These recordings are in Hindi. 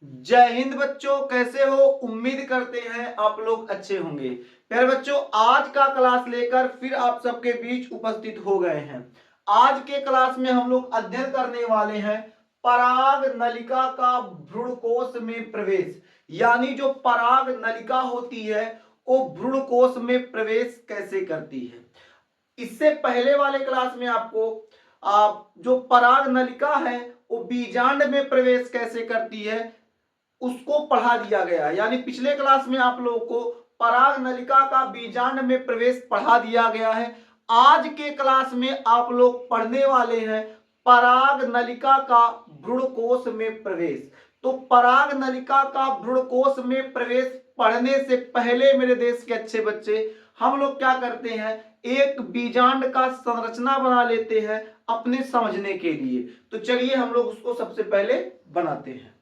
जय हिंद बच्चों, कैसे हो? उम्मीद करते हैं आप लोग अच्छे होंगे। प्यारे बच्चों, आज का क्लास लेकर फिर आप सबके बीच उपस्थित हो गए हैं। आज के क्लास में हम लोग अध्ययन करने वाले हैं पराग नलिका का भ्रूणकोश में प्रवेश। यानी जो पराग नलिका होती है वो भ्रूणकोश में प्रवेश कैसे करती है। इससे पहले वाले क्लास में आपको जो पराग नलिका है वो बीजांड में प्रवेश कैसे करती है उसको पढ़ा दिया गया। यानी पिछले क्लास में आप लोगों को पराग नलिका का बीजांड में प्रवेश पढ़ा दिया गया है। आज के क्लास में आप लोग पढ़ने वाले हैं पराग नलिका का भ्रूणकोश में प्रवेश। तो पराग नलिका का भ्रूणकोश में प्रवेश पढ़ने से पहले मेरे देश के अच्छे बच्चे, हम लोग क्या करते हैं, एक बीजांड का संरचना बना लेते हैं अपने समझने के लिए। तो चलिए हम लोग उसको सबसे पहले बनाते हैं।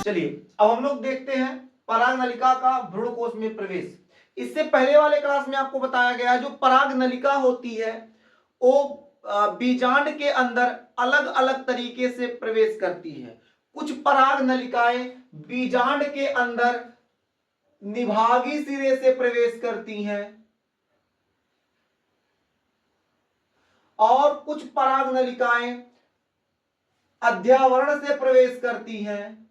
चलिए अब हम लोग देखते हैं पराग नलिका का भ्रूणकोश में प्रवेश। इससे पहले वाले क्लास में आपको बताया गया जो पराग नलिका होती है वो बीजांड के अंदर अलग अलग तरीके से प्रवेश करती है। कुछ पराग नलिकाएं बीजांड के अंदर निभागी सिरे से प्रवेश करती हैं और कुछ पराग नलिकाएं अध्यावरण से प्रवेश करती हैं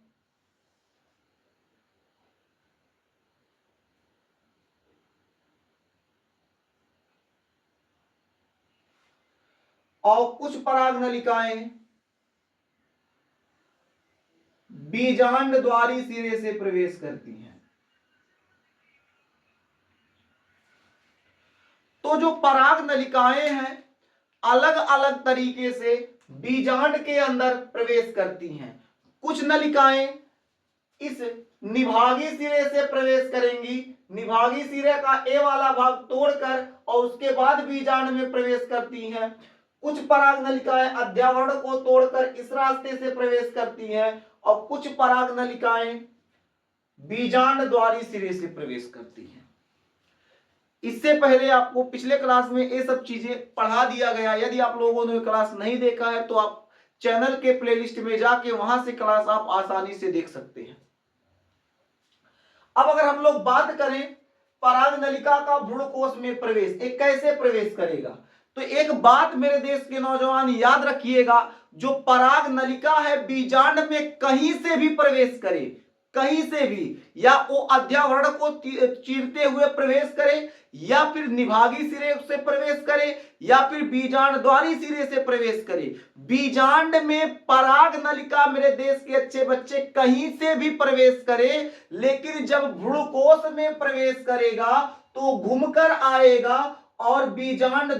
और कुछ पराग नलिकाएं बीजांड द्वारी सिरे से प्रवेश करती हैं। तो जो पराग नलिकाएं हैं अलग अलग तरीके से बीजांड के अंदर प्रवेश करती हैं। कुछ नलिकाएं इस निभागी सिरे से प्रवेश करेंगी, निभागी सिरे का ए वाला भाग तोड़कर, और उसके बाद बीजांड में प्रवेश करती हैं। कुछ पराग नलिकाएं अध्यावरण को तोड़कर इस रास्ते से प्रवेश करती हैं और कुछ पराग नलिकाएं बीजांड द्वारी सिरे से प्रवेश करती हैं। इससे पहले आपको पिछले क्लास में ये सब चीजें पढ़ा दिया गया। यदि आप लोगों ने क्लास नहीं देखा है तो आप चैनल के प्लेलिस्ट में जाके वहां से क्लास आप आसानी से देख सकते हैं। अब अगर हम लोग बात करें पराग नलिका का भ्रूणकोश में प्रवेश एक कैसे प्रवेश करेगा, तो एक बात मेरे देश के नौजवान याद रखिएगा, जो पराग नलिका है बीजांड में कहीं से भी प्रवेश करे, कहीं से भी, या वो अध्यावरण को चीरते हुए प्रवेश करे, या फिर निभागी सिरे से प्रवेश करे, या फिर बीजांड द्वारी सिरे से प्रवेश करे। बीजांड में पराग नलिका मेरे देश के अच्छे बच्चे कहीं से भी प्रवेश करे, लेकिन जब भ्रूणकोश में प्रवेश करेगा तो घूमकर आएगा और बीजांड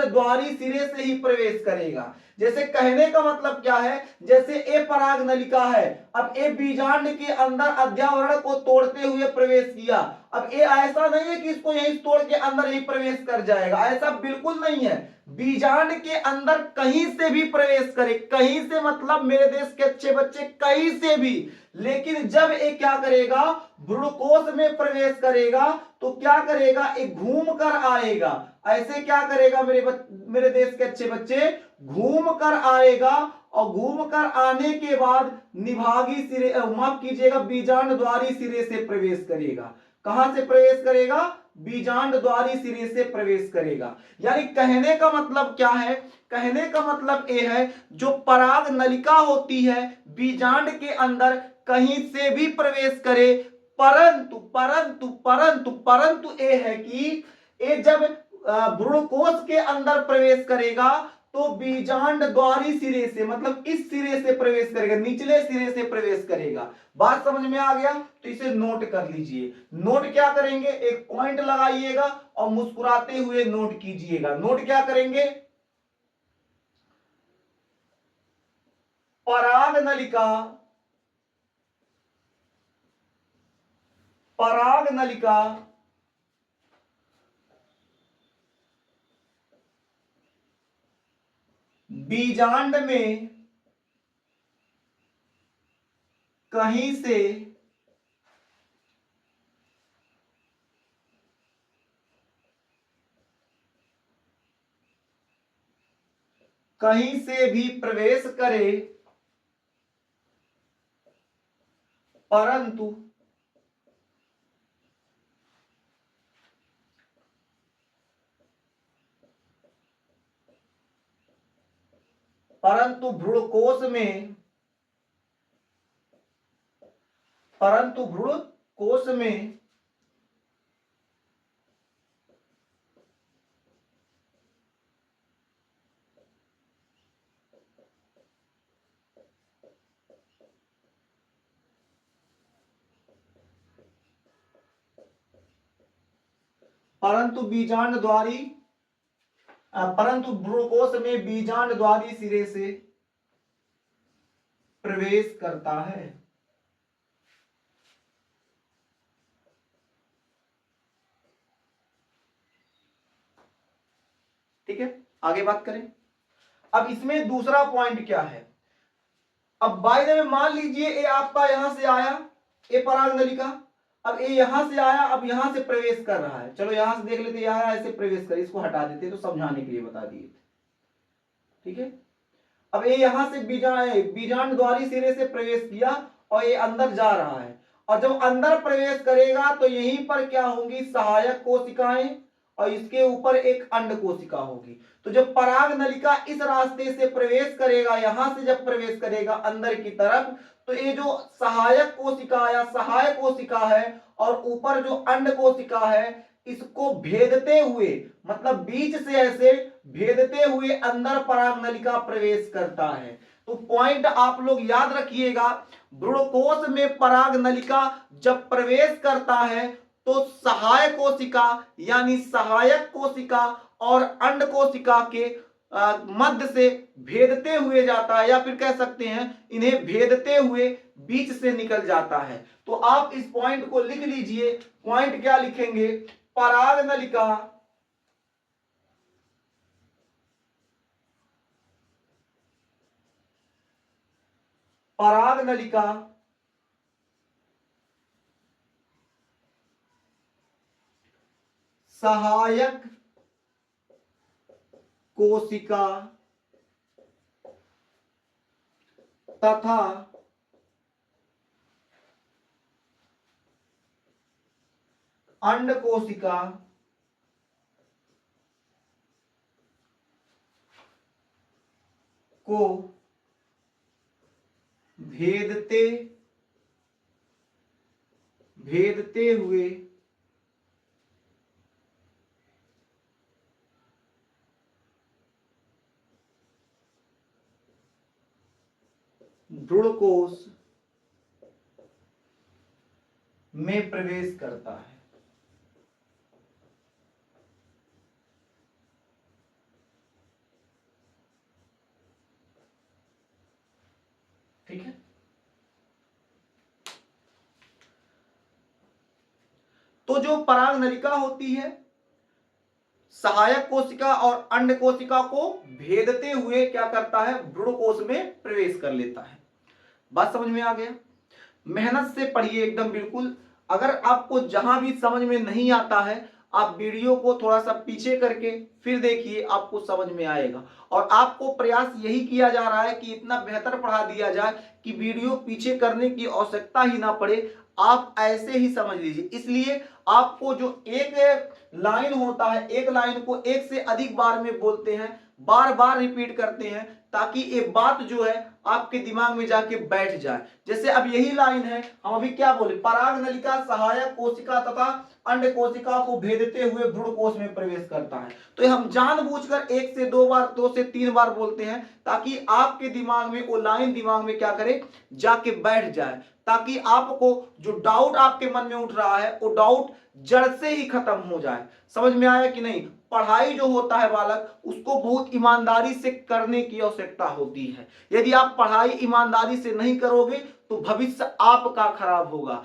द्वारी सिरे से ही प्रवेश करेगा। जैसे कहने का मतलब क्या है, जैसे ए पराग नलिका है, अब ए बीजांड के अंदर अध्यावरण को तोड़ते हुए प्रवेश किया। अब ए ऐसा नहीं है कि इसको यहीं तोड़ के अंदर ही प्रवेश कर जाएगा, ऐसा बिल्कुल नहीं है। बीजांड के अंदर कहीं से भी प्रवेश करे, कहीं से मतलब मेरे देश के अच्छे बच्चे कहीं से भी, लेकिन जब एक क्या करेगा, भ्रूणकोश में प्रवेश करेगा तो क्या करेगा, एक घूम कर आएगा। ऐसे क्या करेगा मेरे देश के अच्छे बच्चे, घूम कर आएगा और घूम कर आने के बाद निभागी सिरे, माफ कीजिएगा, बीजांड द्वारी सिरे से प्रवेश करेगा। कहां से प्रवेश करेगा, बीजांड द्वारी सिरे से प्रवेश करेगा। यानी कहने का मतलब क्या है, कहने का मतलब यह है जो पराग नलिका होती है बीजांड के अंदर कहीं से भी प्रवेश करे, परंतु परंतु परंतु परंतु ये है कि ये जब भ्रूणकोश के अंदर प्रवेश करेगा तो बीजांड द्वारी सिरे से, मतलब इस सिरे से प्रवेश करेगा, निचले सिरे से प्रवेश करेगा। बात समझ में आ गया? तो इसे नोट कर लीजिए। नोट क्या करेंगे, एक पॉइंट लगाइएगा और मुस्कुराते हुए नोट कीजिएगा। नोट क्या करेंगे, पराग नलिका, पराग नलिका बीजांड में कहीं से भी प्रवेश करे, परंतु भ्रूणकोश में, भ्रूणकोश में परंतु भ्रूणकोश में बीजांड द्वारी सिरे से प्रवेश करता है। ठीक है, आगे बात करें। अब इसमें दूसरा पॉइंट क्या है, अब बाय द वे मान लीजिए ये आपका यहां से आया, ये पराग नलिका, अब ये यहां से आया, अब यहां से प्रवेश कर रहा है। चलो यहां से देख लेते, यहां ऐसे प्रवेश कर, इसको हटा देते तो समझाने के लिए बता दिए। ठीक है, अब ये यहां से बीजांड द्वारी सिरे से प्रवेश किया और ये अंदर जा रहा है, और जब अंदर प्रवेश करेगा तो यहीं पर क्या होंगी, सहायक कोशिकाएं, और इसके ऊपर एक अंड कोशिका होगी। तो जब पराग नलिका इस रास्ते से प्रवेश करेगा, यहां से जब प्रवेश करेगा अंदर की तरफ, तो ये जो सहायक कोशिका या सहायक कोशिका है और ऊपर जो अंड कोशिका है, इसको भेदते हुए, मतलब बीच से ऐसे भेदते हुए अंदर पराग नलिका प्रवेश करता है। तो पॉइंट आप लोग याद रखिएगा, भ्रूणकोश में पराग नलिका जब प्रवेश करता है तो सहायक कोशिका यानी सहायक कोशिका और अंड कोशिका के मध्य से भेदते हुए जाता है, या फिर कह सकते हैं इन्हें भेदते हुए बीच से निकल जाता है। तो आप इस पॉइंट को लिख लीजिए। पॉइंट क्या लिखेंगे, पराग नलिका सहायक कोशिका तथा अंड कोशिका को भेदते हुए भ्रूणकोश में प्रवेश करता है। ठीक है, तो जो पराग नलिका होती है सहायक कोशिका और अंड कोशिका को भेदते हुए क्या करता है, भ्रूणकोश में प्रवेश कर लेता है। बात समझ में आ गया? मेहनत से पढ़िए एकदम बिल्कुल। अगर आपको जहां भी समझ में नहीं आता है, आप वीडियो को थोड़ा सा पीछे करके फिर देखिए, आपको समझ में आएगा। और आपको प्रयास यही किया जा रहा है कि इतना बेहतर पढ़ा दिया जाए कि वीडियो पीछे करने की आवश्यकता ही ना पड़े, आप ऐसे ही समझ लीजिए। इसलिए आपको जो एक लाइन होता है, एक लाइन को एक से अधिक बार में बोलते हैं, बार बार रिपीट करते हैं, ताकि ये बात जो है आपके दिमाग में जाके बैठ जाए। जैसे अब यही लाइन है, हम अभी क्या बोले, पराग नलिका सहायक कोशिका तथा अंड कोशिका को भेदते हुए भ्रूण कोश में प्रवेश करता है। तो हम जानबूझकर 1 से 2 बार, 2 से 3 बार बोलते हैं ताकि आपके दिमाग में वो लाइन दिमाग में क्या करे, जाके बैठ जाए, ताकि आपको जो डाउट आपके मन में उठ रहा है वो डाउट जड़ से ही खत्म हो जाए। समझ में आया कि नहीं? पढ़ाई जो होता है बालक, उसको बहुत ईमानदारी से करने की आवश्यकता होती है। यदि आप पढ़ाई ईमानदारी से नहीं करोगे तो भविष्य आपका खराब होगा।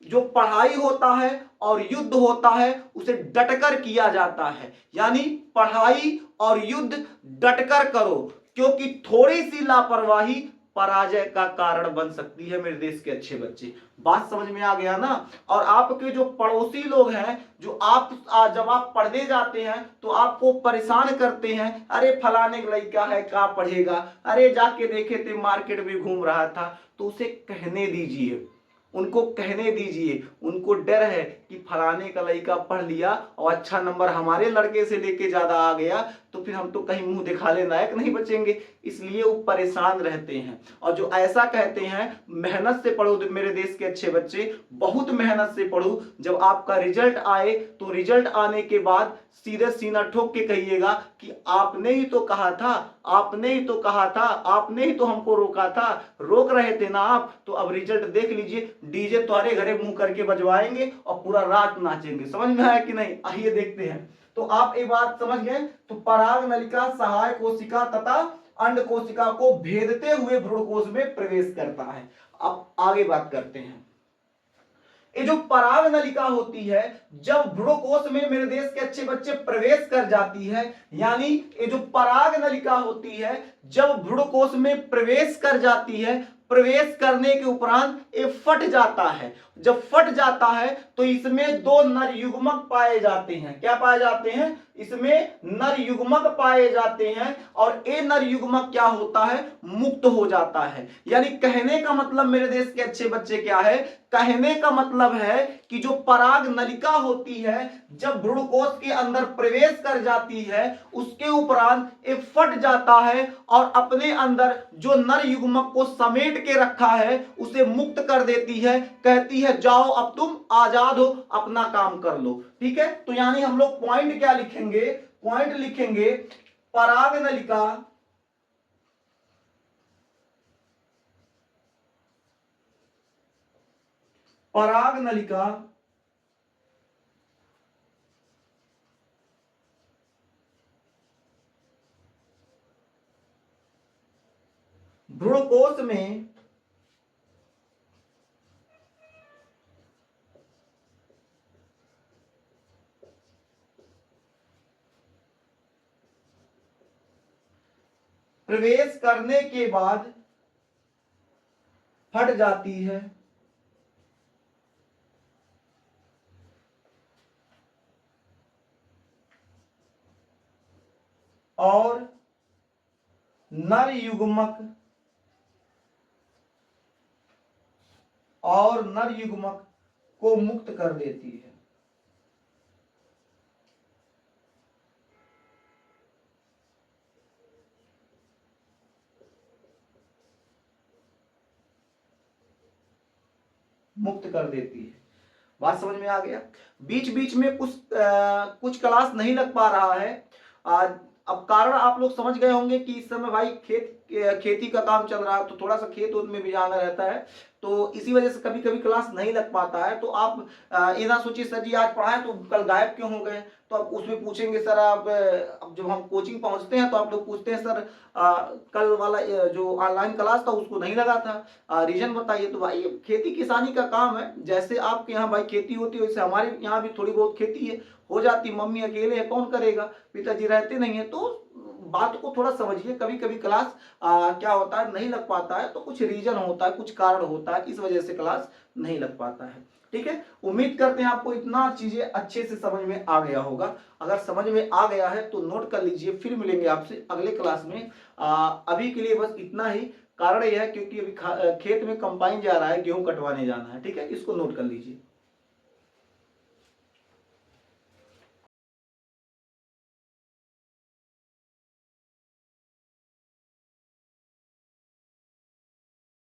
जो पढ़ाई होता है और युद्ध होता है उसे डटकर किया जाता है, यानी पढ़ाई और युद्ध डटकर करो, क्योंकि थोड़ी सी लापरवाही पराजय का कारण बन सकती है मेरे देश के अच्छे बच्चे। बात समझ में आ गया ना? और आपके जो पड़ोसी लोग हैं, जो आप जब आप पढ़ने जाते हैं तो आपको परेशान करते हैं, अरे फलाने का लड़का है क्या पढ़ेगा, अरे जाके देखे थे मार्केट में घूम रहा था, तो उसे कहने दीजिए, उनको कहने दीजिए। उनको डर है कि फलाने का लड़का पढ़ लिया और अच्छा नंबर हमारे लड़के से लेके ज्यादा आ गया तो फिर हम तो कहीं मुंह दिखाने लायक नहीं बचेंगे, इसलिए वो परेशान रहते हैं। और जो ऐसा कहते हैं मेहनत से पढ़ो मेरे देश के अच्छे बच्चे, बहुत मेहनत से पढ़ो, जब आपका रिजल्ट आए तो रिजल्ट आने के बाद सीधे सीना ठोक के कहिएगा कि आपने ही तो कहा था, आपने ही तो कहा था, आपने ही तो हमको रोका था, रोक रहे थे ना आप, तो अब रिजल्ट देख लीजिए, डीजे तुम्हारे घरे मुंह करके बजवाएंगे और पूरा रात नाचेंगे। समझ में आया कि नहीं? आइए देखते हैं। तो आप एक बात समझ गए, तो पराग नलिका सहायक कोशिका तथा अंड कोशिका को भेदते हुए भ्रूण कोश में प्रवेश करता है। अब आगे बात करते हैं। ये जो पराग नलिका होती है, जब भ्रूण कोश में मेरे देश के अच्छे बच्चे प्रवेश कर जाती है, यानी ये जो पराग नलिका होती है जब भ्रूण कोश में प्रवेश कर जाती है, प्रवेश करने के उपरांत ये फट जाता है। जब फट जाता है तो इसमें 2 नर युग्मक पाए जाते हैं। क्या पाए जाते हैं? इसमें नर युग्मक पाए जाते हैं, और ये नर युग्मक क्या होता है? मुक्त हो जाता है। यानी कहने का मतलब मेरे देश के अच्छे बच्चे क्या है? कहने का मतलब है कि जो पराग नलिका होती है जब भ्रूण कोश के अंदर प्रवेश कर जाती है, उसके उपरांत ये फट जाता है और अपने अंदर जो नर युग्मक को समेट के रखा है उसे मुक्त कर देती है, कहती है जाओ अब तुम आजाद हो, अपना काम कर लो। ठीक है? तो यानी हम लोग पॉइंट क्या लिखेंगे? पॉइंट लिखेंगे पराग नलिका पराग नलिका भ्रूणकोश में प्रवेश करने के बाद फट जाती है और नर युग्मक को मुक्त कर देती है। मुक्त कर देती है। बात समझ में आ गया? बीच बीच में कुछ क्लास नहीं लग पा रहा है। अब कारण आप लोग समझ गए होंगे कि इस समय भाई खेती का काम चल रहा है, तो थोड़ा सा खेत में भी जाना रहता है, तो इसी वजह से कभी कभी क्लास नहीं लग पाता है। तो आप ये ना सोचिए सर जी आज पढ़ाए तो कल गायब क्यों हो गए, तो आप उसमें पूछेंगे सर आप, अब जब हम कोचिंग पहुंचते हैं तो आप लोग पूछते हैं सर कल वाला जो ऑनलाइन क्लास था उसको नहीं लगा था, रीजन बताइए। तो भाई खेती किसानी का काम है, जैसे आपके यहाँ भाई खेती होती है वैसे हमारे यहाँ भी थोड़ी बहुत खेती है, हो जाती। मम्मी अकेले है, कौन करेगा, पिताजी रहते नहीं है, तो बात को थोड़ा समझिए। कभी कभी क्लास क्या होता है नहीं लग पाता है, तो कुछ रीजन होता है, कुछ कारण होता है, इस वजह से क्लास नहीं लग पाता है। ठीक है? उम्मीद करते हैं आपको इतना चीजें अच्छे से समझ में आ गया होगा। अगर समझ में आ गया है तो नोट कर लीजिए, फिर मिलेंगे आपसे अगले क्लास में। अभी के लिए बस इतना ही। कारण यह है क्योंकि अभी खेत में कंबाइन जा रहा है, गेहूं कटवाने जाना है। ठीक है? इसको नोट कर लीजिए।